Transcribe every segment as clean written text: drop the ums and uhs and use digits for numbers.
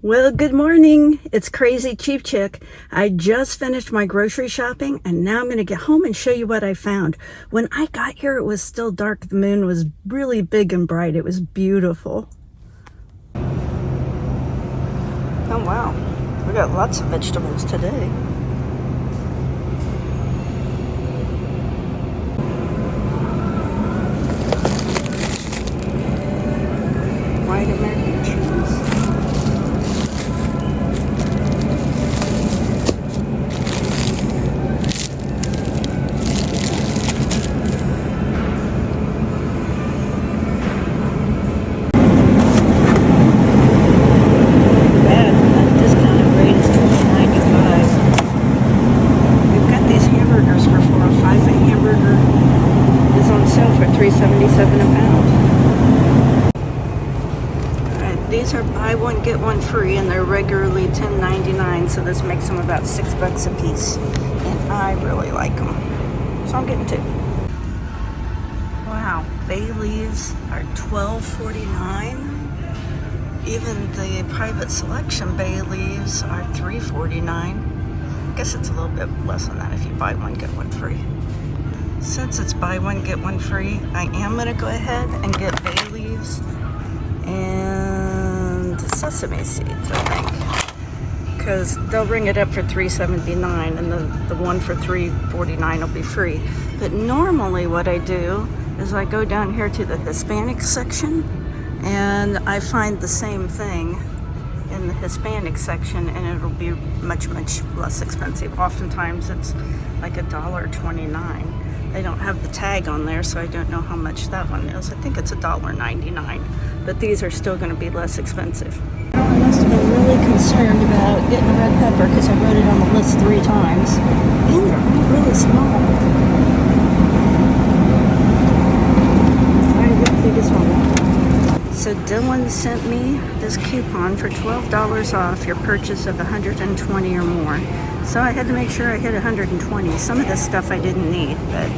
Well, good morning. It's Crazy Cheap Chick. I just finished my grocery shopping and now I'm going to get home and show you what I found. When I got here, it was still dark. The moon was really big and bright. It was beautiful. Oh, wow. We got lots of vegetables today. White American cheese. $3.77 a pound. Alright, these are buy one get one free and they're regularly $10.99, so this makes them about $6 a piece. And I really like them. So I'm getting two. Wow, bay leaves are $12.49. Even the private selection bay leaves are $3.49. I guess it's a little bit less than that if you buy one get one free. Since it's buy one get one free, I am going to go ahead and get bay leaves and sesame seeds, I think, because they'll ring it up for $3.79 and the one for $3.49 will be free. But normally what I do is I go down here to the Hispanic section and I find the same thing in the Hispanic section and it'll be much less expensive. Oftentimes it's like $1.29. They don't have the tag on there, so I don't know how much that one is. I think it's $1.99, but these are still going to be less expensive. I must have been really concerned about getting a red pepper because I wrote it on the list 3 times. And they're all really small. Alright, the biggest one. So Dylan sent me this coupon for $12 off your purchase of 120 or more. So I had to make sure I hit 120. Some of this stuff I didn't need, but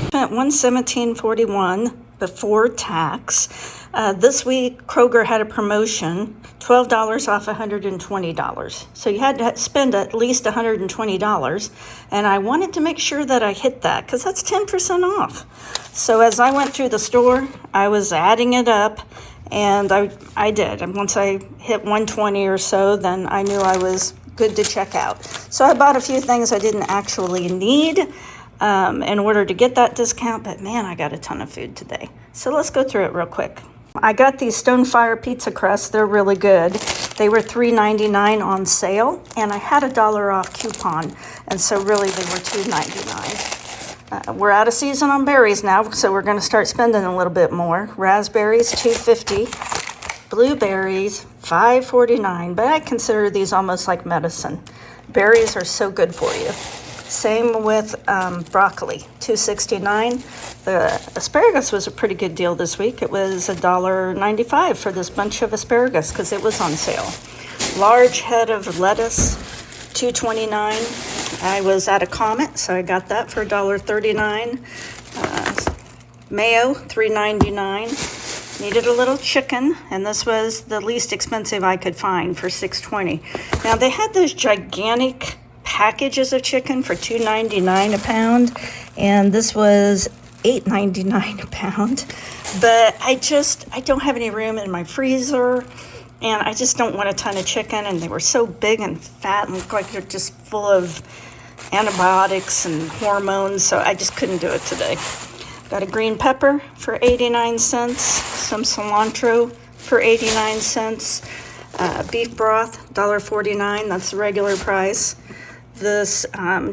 spent $117.41 before tax. This week Kroger had a promotion, $12 off $120. So you had to spend at least $120, and I wanted to make sure that I hit that because that's 10% off. So as I went through the store, I was adding it up, and I did. And once I hit 120 or so, then I knew I was good to check out. So I bought a few things I didn't actually need in order to get that discount, but man, I got a ton of food today. So let's go through it real quick. I got these Stonefire pizza crusts. They're really good. They were $3.99 on sale, and I had a $1 off coupon, and so really they were $2.99. We're out of season on berries now, so we're going to start spending a little bit more. Raspberries, $2.50. Blueberries, $5.49, but I consider these almost like medicine. Berries are so good for you. Same with broccoli, $2.69. The asparagus was a pretty good deal this week. It was $1.95 for this bunch of asparagus because it was on sale. Large head of lettuce, $2.29. I was at a Comet, so I got that for $1.39. Mayo, $3.99. Needed a little chicken, and this was the least expensive I could find for $6.20. Now, they had those gigantic packages of chicken for $2.99 a pound, and this was $8.99 a pound. But I don't have any room in my freezer, and I just don't want a ton of chicken, and they were so big and fat and looked like they're just full of antibiotics and hormones, so I just couldn't do it today. Got a green pepper for 89 cents, some cilantro for 89 cents, beef broth, $1.49, that's the regular price. This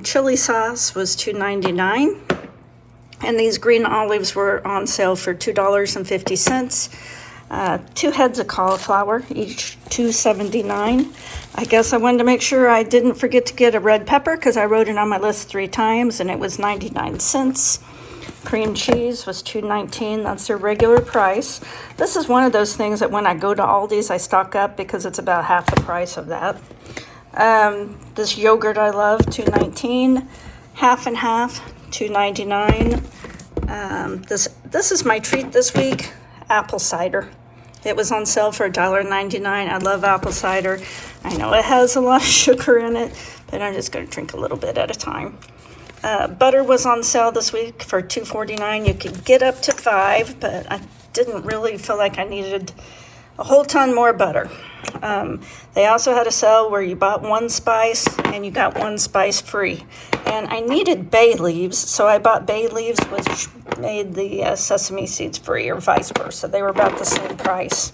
chili sauce was $2.99, and these green olives were on sale for $2.50. 2 heads of cauliflower, each $2.79. I guess I wanted to make sure I didn't forget to get a red pepper because I wrote it on my list 3 times, and it was 99 cents. Cream cheese was $2.19. That's their regular price. This is one of those things that when I go to Aldi's, I stock up because it's about half the price of that. This yogurt I love, $2.19. Half and half, $2.99. This is my treat this week, apple cider. It was on sale for $1.99. I love apple cider. I know it has a lot of sugar in it, but I'm just going to drink a little bit at a time. Butter was on sale this week for $2.49. You could get up to 5, but I didn't really feel like I needed a whole ton more butter. They also had a sale where you bought 1 spice and you got 1 spice free. And I needed bay leaves, so I bought bay leaves, which made the sesame seeds free, or vice versa. They were about the same price.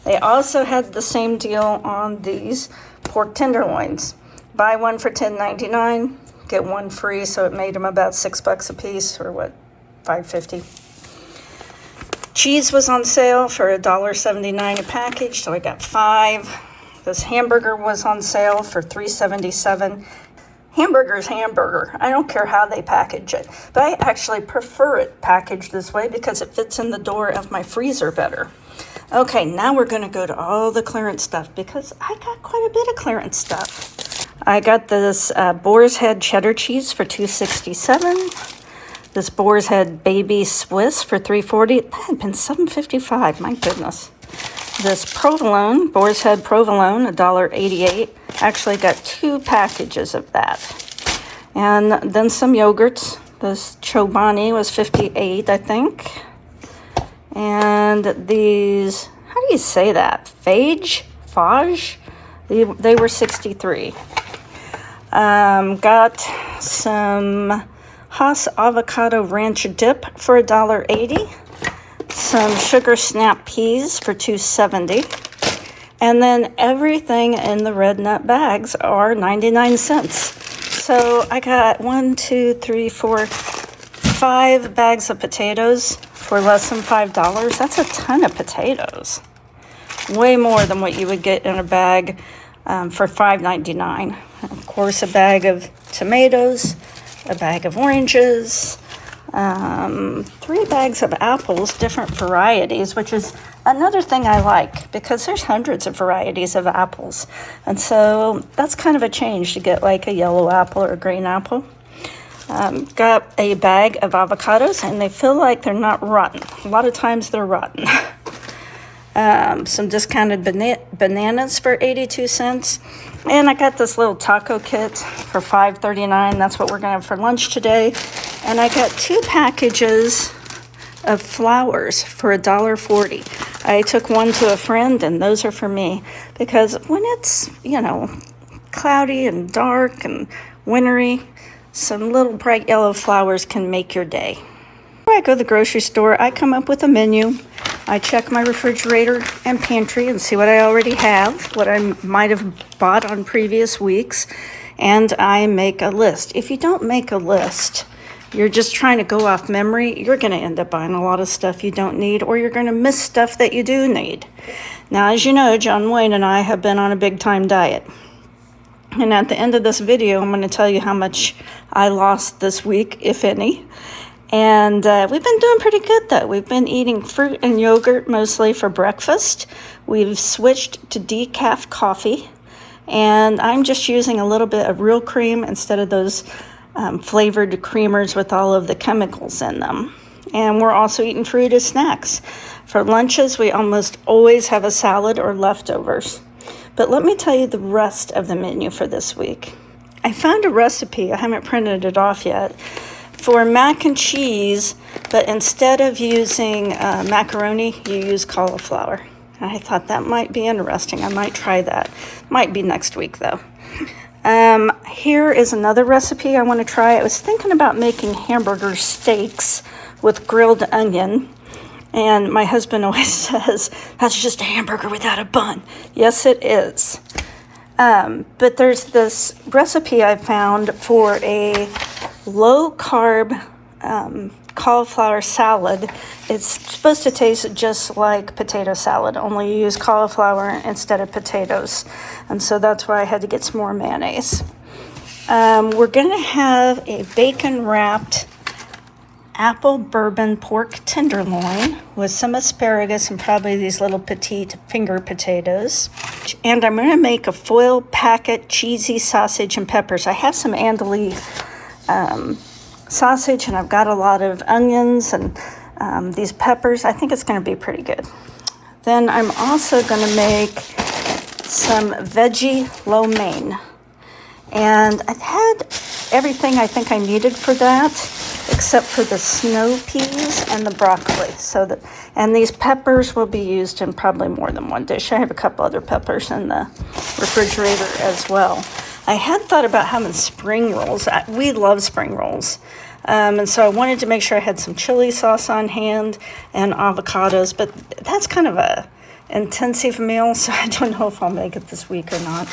They also had the same deal on these pork tenderloins. Buy one for $10.99, get one free, so it made them about $6 a piece, or what, $5.50. Cheese was on sale for $1.79 a package, so I got 5. This hamburger was on sale for $3.77. Hamburger's hamburger. I don't care how they package it, but I actually prefer it packaged this way because it fits in the door of my freezer better. Okay, now we're going to go to all the clearance stuff because I got quite a bit of clearance stuff. I got this Boar's Head cheddar cheese for $2.67. This Boar's Head baby Swiss for $3.40. That had been $7.55. My goodness. This provolone, Boar's Head provolone, $1.88. Actually got 2 packages of that. And then some yogurts. This Chobani was $58, I think. And these, how do you say that? Fage? They were $63. Got some Haas avocado ranch dip for $1.80. Some sugar snap peas for $2.70. And then everything in the red nut bags are 99 cents. So I got 5 bags of potatoes for less than $5. That's a ton of potatoes. Way more than what you would get in a bag for $5.99. Of course, a bag of tomatoes, a bag of oranges, 3 bags of apples, different varieties, which is another thing I like because there's hundreds of varieties of apples. And so that's kind of a change to get like a yellow apple or a green apple. Got a bag of avocados and they feel like they're not rotten. A lot of times they're rotten. Some discounted bananas for 82 cents. And I got this little taco kit for $5.39. That's what we're going to have for lunch today. And I got 2 packages of flowers for $1.40. I took one to a friend, and those are for me. Because when it's, cloudy and dark and wintry, some little bright yellow flowers can make your day. Before I go to the grocery store, I come up with a menu. I check my refrigerator and pantry and see what I already have, what I might have bought on previous weeks, and I make a list. If you don't make a list, you're just trying to go off memory, you're going to end up buying a lot of stuff you don't need, or you're going to miss stuff that you do need. Now, as you know, John Wayne and I have been on a big-time diet. And at the end of this video, I'm going to tell you how much I lost this week, if any. And we've been doing pretty good, though. We've been eating fruit and yogurt mostly for breakfast. We've switched to decaf coffee. And I'm just using a little bit of real cream instead of those flavored creamers with all of the chemicals in them. And we're also eating fruit as snacks. For lunches, we almost always have a salad or leftovers. But let me tell you the rest of the menu for this week. I found a recipe, I haven't printed it off yet, for mac and cheese, but instead of using macaroni, you use cauliflower. I thought that might be interesting. I might try that. Might be next week, though. Here is another recipe I want to try. I was thinking about making hamburger steaks with grilled onion. And my husband always says, that's just a hamburger without a bun. Yes, it is. But there's this recipe I found for a low-carb cauliflower salad. It's supposed to taste just like potato salad, only you use cauliflower instead of potatoes. And so that's why I had to get some more mayonnaise. We're going to have a bacon-wrapped apple bourbon pork tenderloin with some asparagus and probably these little petite finger potatoes. And I'm going to make a foil packet cheesy sausage and peppers. I have some andouille sausage, and I've got a lot of onions and these peppers. I think it's going to be pretty good. Then I'm also going to make some veggie lo mein. And I've had everything I think I needed for that, except for the snow peas and the broccoli. And these peppers will be used in probably more than one dish. I have a couple other peppers in the refrigerator as well. I had thought about having spring rolls. We love spring rolls. And so I wanted to make sure I had some chili sauce on hand and avocados, but that's kind of a intensive meal, so I don't know if I'll make it this week or not.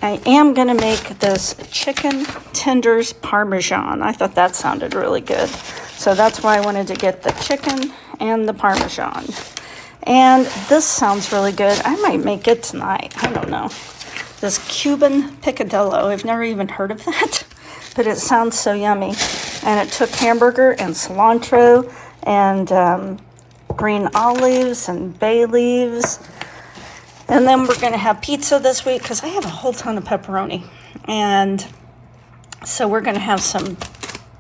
I am going to make this chicken tenders parmesan. I thought that sounded really good. So that's why I wanted to get the chicken and the parmesan. And this sounds really good. I might make it tonight. I don't know. This Cuban picadillo. I've never even heard of that, but it sounds so yummy. And it took hamburger and cilantro and green olives and bay leaves. And then we're going to have pizza this week because I have a whole ton of pepperoni. And so we're going to have some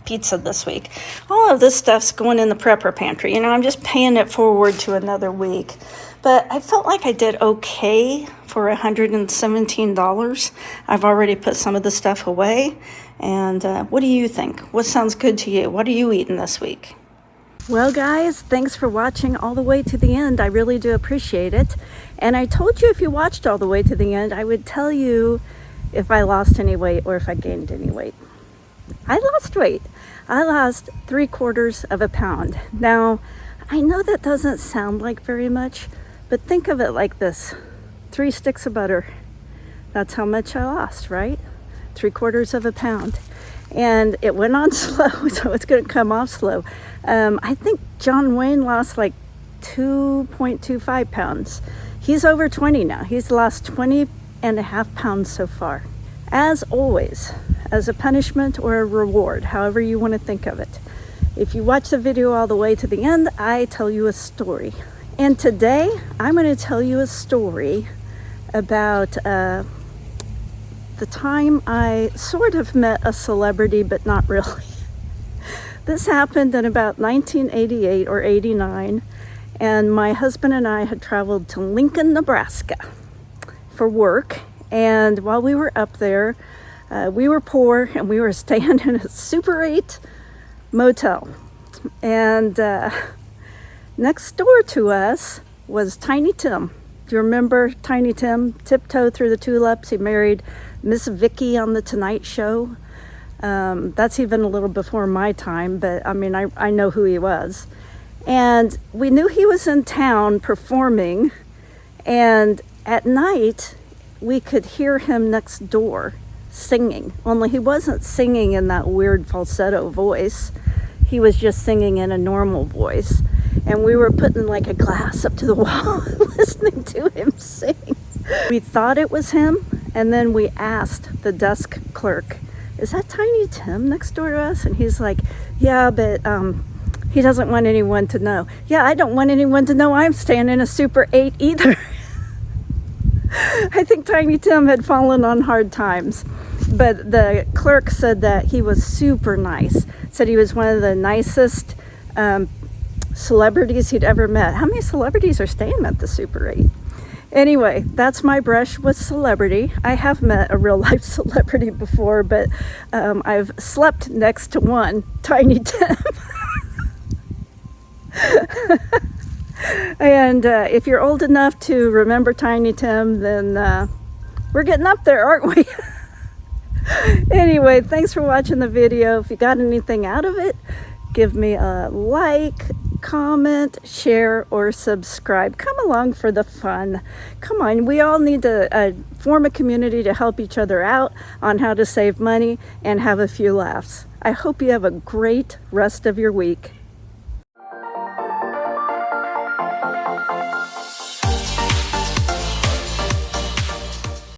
pizza this week. All of this stuff's going in the prepper pantry. You know, I'm just paying it forward to another week. But I felt like I did okay for $117. I've already put some of the stuff away. And what do you think? What sounds good to you? What are you eating this week? Well, guys, thanks for watching all the way to the end. I really do appreciate it. And I told you if you watched all the way to the end, I would tell you if I lost any weight or if I gained any weight. I lost weight. I lost 3/4 of a pound. Now, I know that doesn't sound like very much, but think of it like this. 3 sticks of butter. That's how much I lost, right? 3/4 of a pound. And it went on slow, so it's going to come off slow. I think John Wayne lost like 2.25 pounds. He's over 20 now. He's lost 20.5 pounds so far. As always, as a punishment or a reward, however you want to think of it. If you watch the video all the way to the end, I tell you a story. And today, I'm going to tell you a story about the time I sort of met a celebrity, but not really. This happened in about 1988 or 89, and my husband and I had traveled to Lincoln, Nebraska for work. And while we were up there, we were poor and we were staying in a Super 8 motel. And next door to us was Tiny Tim. Do you remember Tiny Tim? Tiptoe Through the Tulips. He married Miss Vicky on The Tonight Show. That's even a little before my time, but I mean, I know who he was. And we knew he was in town performing, and at night we could hear him next door singing, only he wasn't singing in that weird falsetto voice. He was just singing in a normal voice. And we were putting like a glass up to the wall listening to him sing. We thought it was him, and then we asked the desk clerk, "Is that Tiny Tim next door to us?" And he's like, "Yeah, but he doesn't want anyone to know." Yeah, I don't want anyone to know I'm staying in a Super 8 either. I think Tiny Tim had fallen on hard times. But the clerk said that he was super nice. Said he was one of the nicest celebrities he'd ever met. How many celebrities are staying at the Super 8? Anyway, that's my brush with celebrity. I have met a real life celebrity before, but I've slept next to one, Tiny Tim. And if you're old enough to remember Tiny Tim, then we're getting up there, aren't we? Anyway, thanks for watching the video. If you got anything out of it, give me a like, comment, share, or subscribe. Come along for the fun. Come on, we all need to form a community to help each other out on how to save money and have a few laughs. I hope you have a great rest of your week.